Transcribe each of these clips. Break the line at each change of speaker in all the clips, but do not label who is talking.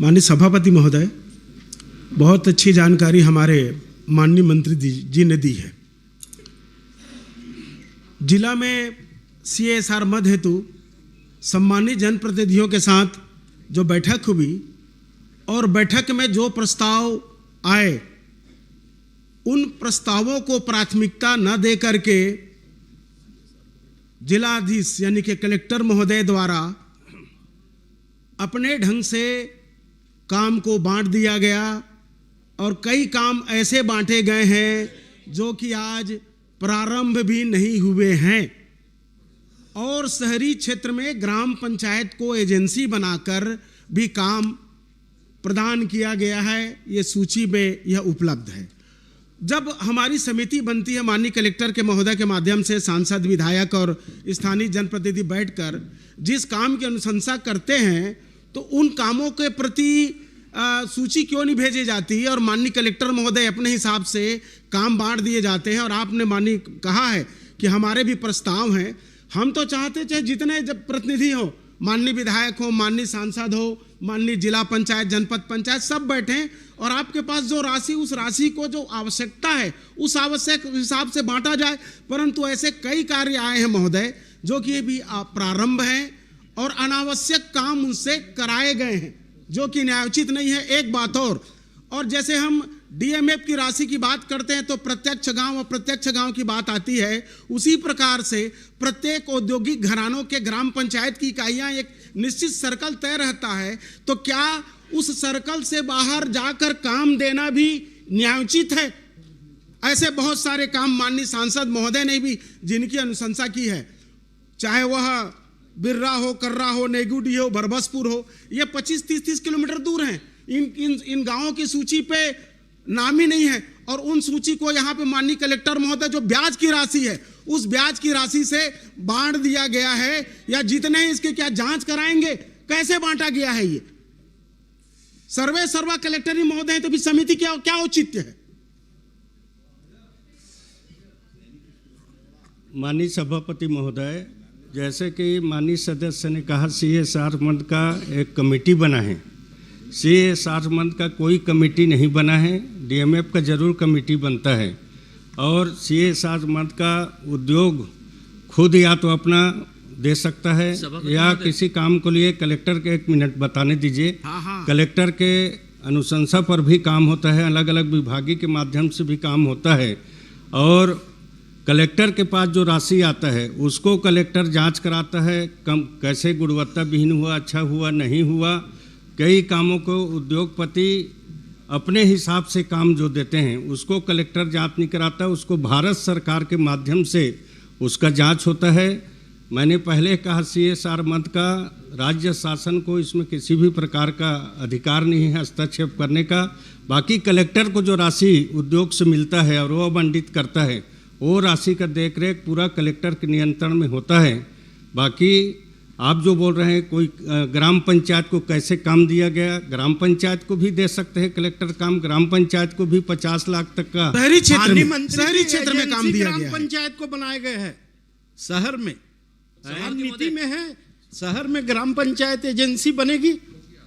माननीय सभापति महोदय, बहुत अच्छी जानकारी हमारे माननीय मंत्री जी ने दी है। जिला में CSR मद हेतु सम्मानित जनप्रतिनिधियों के साथ जो बैठक हुई और बैठक में जो प्रस्ताव आए उन प्रस्तावों को प्राथमिकता न दे करके जिलाधीश यानी कि कलेक्टर महोदय द्वारा अपने ढंग से काम को बांट दिया गया और कई काम ऐसे बांटे गए हैं जो कि आज प्रारंभ भी नहीं हुए हैं और शहरी क्षेत्र में ग्राम पंचायत को एजेंसी बनाकर भी काम प्रदान किया गया है। ये सूची में यह उपलब्ध है। जब हमारी समिति बनती है माननीय कलेक्टर के महोदय के माध्यम से सांसद, विधायक और स्थानीय जनप्रतिनिधि बैठकर जिस काम की अनुशंसा करते हैं तो उन कामों के प्रति सूची क्यों नहीं भेजी जाती और माननीय कलेक्टर महोदय अपने हिसाब से काम बांट दिए जाते हैं। और आपने माननीय कहा है कि हमारे भी प्रस्ताव हैं। हम तो चाहते चाहे जितने जब प्रतिनिधि हो, माननीय विधायक हो, माननीय सांसद हो, माननीय जिला पंचायत, जनपद पंचायत, सब बैठें और आपके पास जो राशि, उस राशि को जो आवश्यकता है उस आवश्यक हिसाब से बांटा जाए। परंतु ऐसे कई कार्य आए हैं महोदय जो कि भी प्रारंभ हैं और अनावश्यक काम उनसे कराए गए हैं जो कि न्यायोचित नहीं है। एक बात और जैसे हम DMF की राशि की बात करते हैं तो प्रत्यक्ष गांव और प्रत्यक्ष गांव की बात आती है, उसी प्रकार से प्रत्येक औद्योगिक घरानों के ग्राम पंचायत की इकाइयां एक निश्चित सर्कल तय रहता है, तो क्या उस सर्कल से बाहर जाकर काम देना भी न्यायोचित है? ऐसे बहुत सारे काम माननीय सांसद महोदय ने भी जिनकी अनुशंसा की है, चाहे वह बिर्रा हो, कर्रा हो, नेगुडी हो, बरबसपुर हो, ये 25-30 किलोमीटर दूर हैं। इन गांवों की सूची पे नाम ही नहीं है और उन सूची को यहाँ पे माननीय कलेक्टर महोदय जो ब्याज की राशि है उस ब्याज की राशि से बांट दिया गया है। या जितने इसके क्या जांच कराएंगे कैसे बांटा गया है? ये सर्वे सर्वा कलेक्टर महोदय तो भी समिति क्या औचित्य है?
माननीय सभापति महोदय, जैसे कि माननीय सदस्य ने कहा CSR मंथ का एक कमेटी बना है। CSR मंथ का कोई कमेटी नहीं बना है, DMF का जरूर कमेटी बनता है। और CSR मंथ का उद्योग खुद या तो अपना दे सकता है या किसी काम को लिए कलेक्टर के 1 मिनट बताने दीजिए। कलेक्टर के अनुशंसा पर भी काम होता है, अलग अलग विभागीय के माध्यम से भी काम होता है और कलेक्टर के पास जो राशि आता है उसको कलेक्टर जांच कराता है, कम कैसे गुणवत्ता विहीन हुआ, अच्छा हुआ, नहीं हुआ। कई कामों को उद्योगपति अपने हिसाब से काम जो देते हैं उसको कलेक्टर जांच नहीं कराता, उसको भारत सरकार के माध्यम से उसका जांच होता है। मैंने पहले कहा CSR मंथ का राज्य शासन को इसमें किसी भी प्रकार का अधिकार नहीं है हस्तक्षेप करने का। बाकी कलेक्टर को जो राशि उद्योग से मिलता है और वो आवंटित करता है वो राशि का देखरेख पूरा कलेक्टर के नियंत्रण में होता है। बाकी आप जो बोल रहे हैं कोई ग्राम पंचायत को कैसे काम दिया गया, ग्राम पंचायत को भी दे सकते हैं कलेक्टर काम, ग्राम पंचायत को भी 50 लाख तक का
शहरी क्षेत्र में काम दिया गया।
ग्राम पंचायत को बनाए गए हैं शहर में, नीति में है शहर में ग्राम पंचायत एजेंसी बनेगी।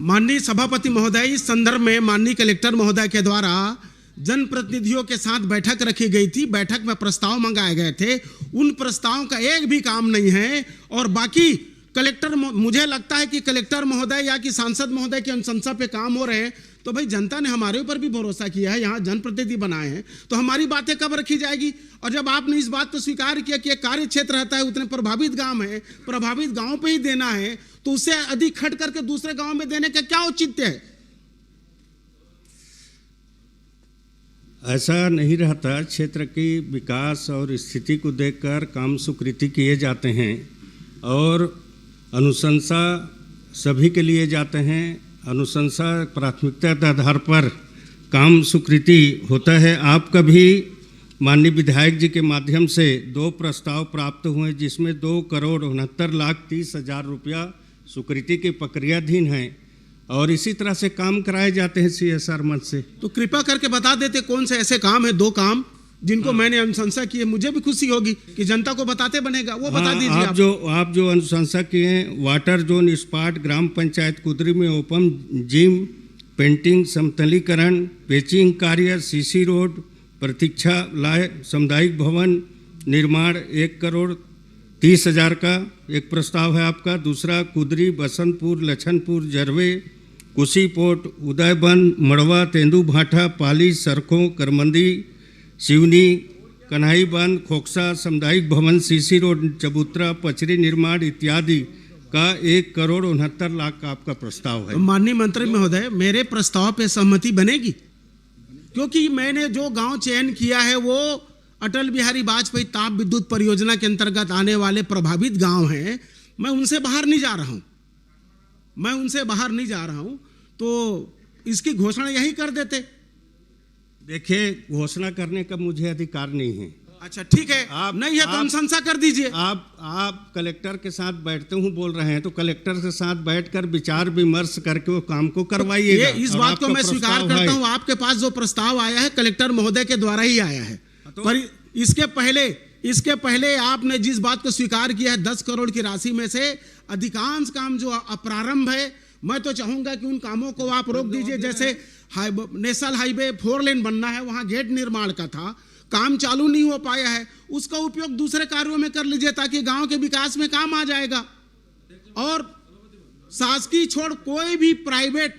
माननीय सभापति महोदय, इस संदर्भ में माननीय कलेक्टर महोदय के द्वारा जनप्रतिनिधियों के साथ बैठक रखी गई थी। बैठक में प्रस्ताव मंगाए गए थे, उन प्रस्तावों का एक भी काम नहीं है। और बाकी कलेक्टर, मुझे लगता है कि कलेक्टर महोदय या कि सांसद महोदय की अनुशंसा पे काम हो रहे हैं तो भाई जनता ने हमारे ऊपर भी भरोसा किया है, यहाँ जनप्रतिनिधि बनाए हैं, तो हमारी बातें कब रखी जाएगी? और जब आपने इस बात को स्वीकार किया कि एक कार्य क्षेत्र रहता है, उतने प्रभावित गांव है, प्रभावित गांव पे ही देना है, तो उससे अधिक खट करके दूसरे गांव में देने का क्या औचित्य है?
ऐसा नहीं रहता। क्षेत्र की विकास और स्थिति को देखकर काम स्वीकृति किए जाते हैं और अनुशंसा सभी के लिए जाते हैं। अनुशंसा प्राथमिकता के आधार पर काम स्वीकृति होता है। आपका भी माननीय विधायक जी के माध्यम से 2 प्रस्ताव प्राप्त हुए जिसमें 2,69,30,00,000 रुपया स्वीकृति की प्रक्रियाधीन है और इसी तरह से काम कराए जाते हैं CSR मंच से।
तो कृपा करके बता देते कौन से ऐसे काम है, 2 काम जिनको मैंने अनुशंसा की है, मुझे भी खुशी होगी कि जनता को बताते बनेगा, वो बता दीजिए
आप जो अनुशंसा किए हैं, वाटर जोन स्पॉट ग्राम पंचायत कुदरी में ओपन जिम, पेंटिंग, समतलीकरण, पेचिंग कार्य, सीसी रोड, प्रतीक्षालय, सामुदायिक भवन निर्माण 1,30,00,000 का एक प्रस्ताव है आपका। दूसरा कुदरी, बसंतपुर, लछनपुर, जरवे, कुशी पोर्ट, उदयबन, मड़वा, तेंदू भाटा, पाली, सरखों, करमंदी, सिवनी, कन्हाई बंद, खोखसा, सामुदायिक भवन, सीसी रोड, चबूतरा, पचरी निर्माण इत्यादि का 1,69,00,000 का आपका प्रस्ताव है।
माननीय मंत्री महोदय, मेरे प्रस्ताव पे सहमति बनेगी? क्योंकि मैंने जो गांव चयन किया है वो अटल बिहारी वाजपेयी ताप विद्युत परियोजना के अंतर्गत आने वाले प्रभावित गांव हैं। मैं उनसे बाहर नहीं जा रहा हूं, तो इसकी घोषणा यही कर देते।
देखिए, घोषणा करने का मुझे अधिकार नहीं है।
अच्छा ठीक है, आप नहीं है तो अनुशंसा कर दीजिए।
आप कलेक्टर के साथ बैठते हूँ बोल रहे हैं, तो कलेक्टर के साथ बैठकर विचार विमर्श करके वो काम को करवाइएगा।
इस बात को मैं स्वीकार करता हूँ, आपके पास जो प्रस्ताव आया है कलेक्टर महोदय के द्वारा ही आया है। पर इसके पहले आपने जिस बात को स्वीकार किया है 10 करोड़ की राशि में से अधिकांश काम जो अप्रारंभ है, मैं तो चाहूंगा कि उन कामों को आप रोक दीजिए। जैसे नेशनल हाईवे 4 लेन बनना है, वहां गेट निर्माण का था, काम चालू नहीं हो पाया है, उसका उपयोग दूसरे कार्यों में कर लीजिए ताकि गांव के विकास में काम आ जाएगा। और शासकीय छोड़ कोई भी प्राइवेट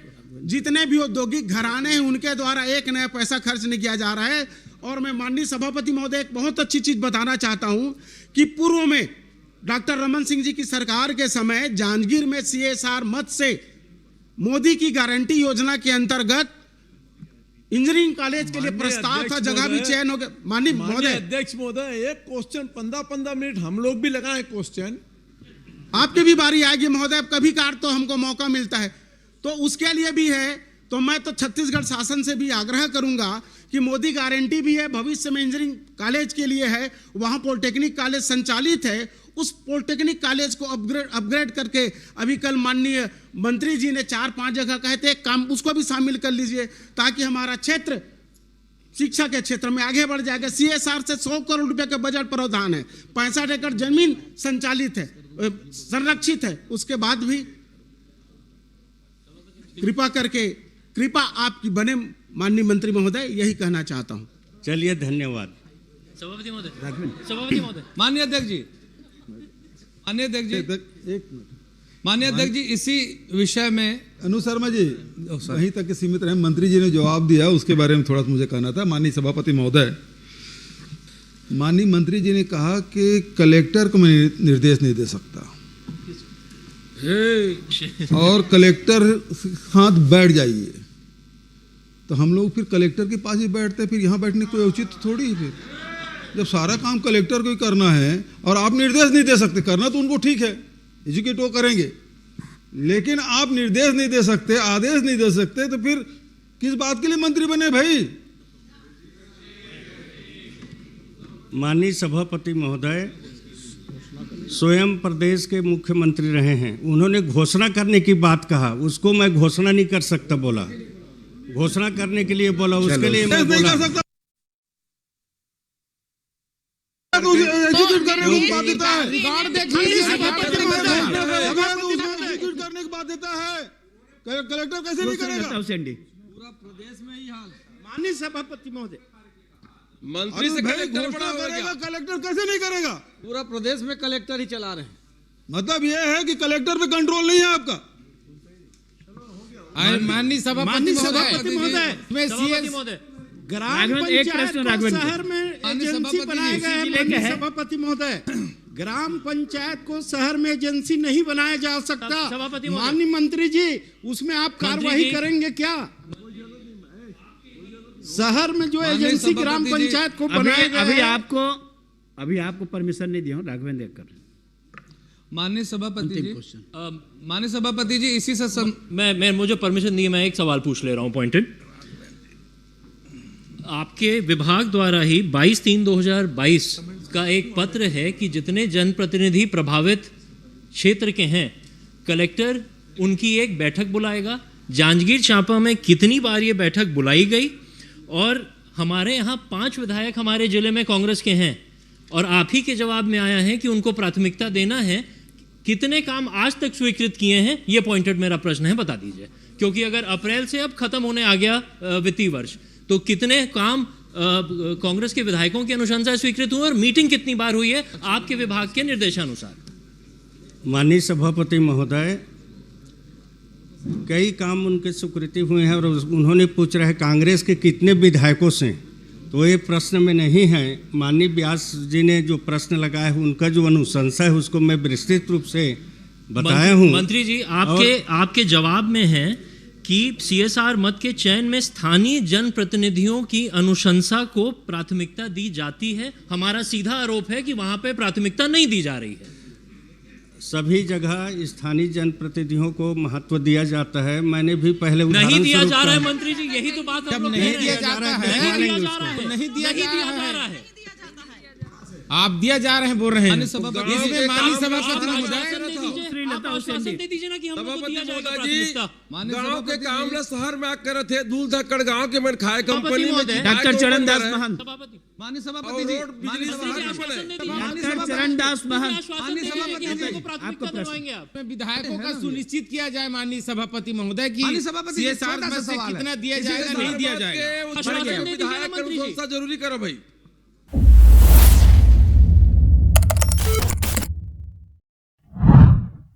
जितने भी औद्योगिक घराने हैं उनके द्वारा एक नया पैसा खर्च नहीं किया जा रहा है। और मैं माननीय सभापति महोदय एक बहुत अच्छी चीज बताना चाहता हूं कि पूर्व में डॉक्टर रमन सिंह जी की सरकार के समय जांजगीर में CSR मद से मोदी की गारंटी योजना के अंतर्गत इंजीनियरिंग कॉलेज के लिए प्रस्ताव था, जगह भी चयन हो गया। माननीय महोदय,
अध्यक्ष महोदय, एक क्वेश्चन 15-15 मिनट हम लोग भी लगाएं क्वेश्चन।
आपकी भी बारी आएगी महोदय, कभी कार तो हमको मौका मिलता है, तो उसके लिए भी है। तो मैं तो छत्तीसगढ़ शासन से भी आग्रह करूंगा कि मोदी गारंटी भी है, भविष्य में इंजीनियरिंग कॉलेज के लिए है, वहां पॉलिटेक्निक कॉलेज संचालित है, उस पॉलिटेक्निक कॉलेज को अपग्रेड करके अभी कल माननीय मंत्री जी ने 4-5 जगह कहे थे, एक काम उसको भी शामिल कर लीजिए ताकि हमारा क्षेत्र शिक्षा के क्षेत्र में आगे बढ़ जाएगा। CSR से 100 करोड़ रुपए का बजट प्रावधान है, 65 एकड़ जमीन संचालित है, संरक्षित है। उसके बाद भी कृपा आपकी बने माननीय मंत्री महोदय, यही कहना चाहता हूं।
चलिए, धन्यवाद।
सभापति महोदय,
माननीय अध्यक्ष जी, इसी विषय में
अनु शर्मा जी वहीं तक सीमित रहे। मंत्री जी ने जवाब दिया, उसके बारे में थोड़ा सा मुझे कहना था। माननीय सभापति महोदय, माननीय मंत्री जी ने कहा कि कलेक्टर को मैं निर्देश नहीं दे सकता और कलेक्टर साथ बैठ जाइए, तो हम लोग फिर कलेक्टर के पास ही बैठते, फिर यहाँ बैठने कोई उचित थोड़ी। फिर जब सारा काम कलेक्टर को ही करना है और आप निर्देश नहीं दे सकते, करना तो उनको ठीक है, एजुकेट वो करेंगे, लेकिन आप निर्देश नहीं दे सकते, आदेश नहीं दे सकते, तो फिर किस बात के लिए मंत्री बने भाई?
माननीय सभापति महोदय, स्वयं प्रदेश के मुख्यमंत्री रहे हैं, उन्होंने घोषणा करने की बात कहा, उसको मैं घोषणा नहीं कर सकता बोला, घोषणा करने के लिए बोला, उसके लिए मैं बोला।
एग्जीक्यूट करने की बात देता है, करने की बात देता है, कलेक्टर कैसे नहीं करेगा?
पूरा प्रदेश में ही हाल। माननीय सभापति महोदय,
मंत्री से कलेक्टर बड़ा
करेगा, कलेक्टर कैसे नहीं करेगा?
पूरा प्रदेश में कलेक्टर ही चला रहे हैं।
मतलब यह है कि कलेक्टर पे कंट्रोल नहीं है आपका।
माननीय सभापति महोदय, ग्राम पंचायत को शहर में एजेंसी बनाया गया है। माननीय सभापति महोदय, ग्राम पंचायत को शहर में एजेंसी नहीं बनाया जा सकता। माननीय मंत्री जी, उसमें आप कार्रवाई करेंगे क्या? शहर में जो एजेंसी ग्राम पंचायत को बनाया गया है,
अभी आपको परमिशन नहीं दिया हूं, राघवेंद्र कर।
माननीय सभापति जी, इसी से
मैं मुझे परमिशन नहीं है, मैं एक सवाल पूछ ले रहा हूं पॉइंटेड। आपके विभाग द्वारा ही 22/3/2022 का एक पत्र है कि जितने जनप्रतिनिधि प्रभावित क्षेत्र के हैं, कलेक्टर उनकी एक बैठक बुलाएगा। जांजगीर चांपा में कितनी बार ये बैठक बुलाई गई और हमारे यहाँ 5 विधायक हमारे जिले में कांग्रेस के हैं और आप ही के जवाब में आया है कि उनको प्राथमिकता देना है। कितने काम आज तक स्वीकृत किए हैं, ये पॉइंटेड मेरा प्रश्न है, बता दीजिए। क्योंकि अगर अप्रैल से अब खत्म होने आ गया वित्तीय वर्ष, तो कितने काम कांग्रेस के विधायकों की अनुशंसा स्वीकृत हुए और मीटिंग कितनी बार हुई है आपके विभाग के निर्देशानुसार?
माननीय सभापति महोदय, कई काम उनके स्वीकृति हुए हैं और उन्होंने पूछ रहे कांग्रेस के कितने विधायकों से, तो ये प्रश्न में नहीं है। माननीय व्यास जी ने जो प्रश्न लगाया है उनका जो अनुशंसा है उसको मैं विस्तृत रूप से बताया हूँ।
मंत्री जी, आपके जवाब में है कि CSR मद के चयन में स्थानीय जनप्रतिनिधियों की अनुशंसा को प्राथमिकता दी जाती है। हमारा सीधा आरोप है कि वहां पे प्राथमिकता नहीं दी जा रही है।
सभी जगह स्थानीय जनप्रतिनिधियों को महत्व दिया जाता है। मैंने भी पहले
नहीं दिया जा रहा है मंत्री जी, यही तो बात हम लोग कह रहे हैं।
नहीं दिया जा रहा है, आप दिया जा रहे हैं बोल रहे हैं। इसमें माननीय सभापति
गांव के काम ना शहर में आकर थे, दूर धक्कड़ गांव के मन खाए कंपनी में
डॉक्टर चरण दास महंत,
माननीय सभापति जी,
डॉक्टर चरण दास महंत,
आपको विधायकों का सुनिश्चित किया जाए माननीय सभापति महोदय की CSR में से कितना दिया जाएगा, नहीं दिया जाएगा।
विधायक जरूरी करो भाई।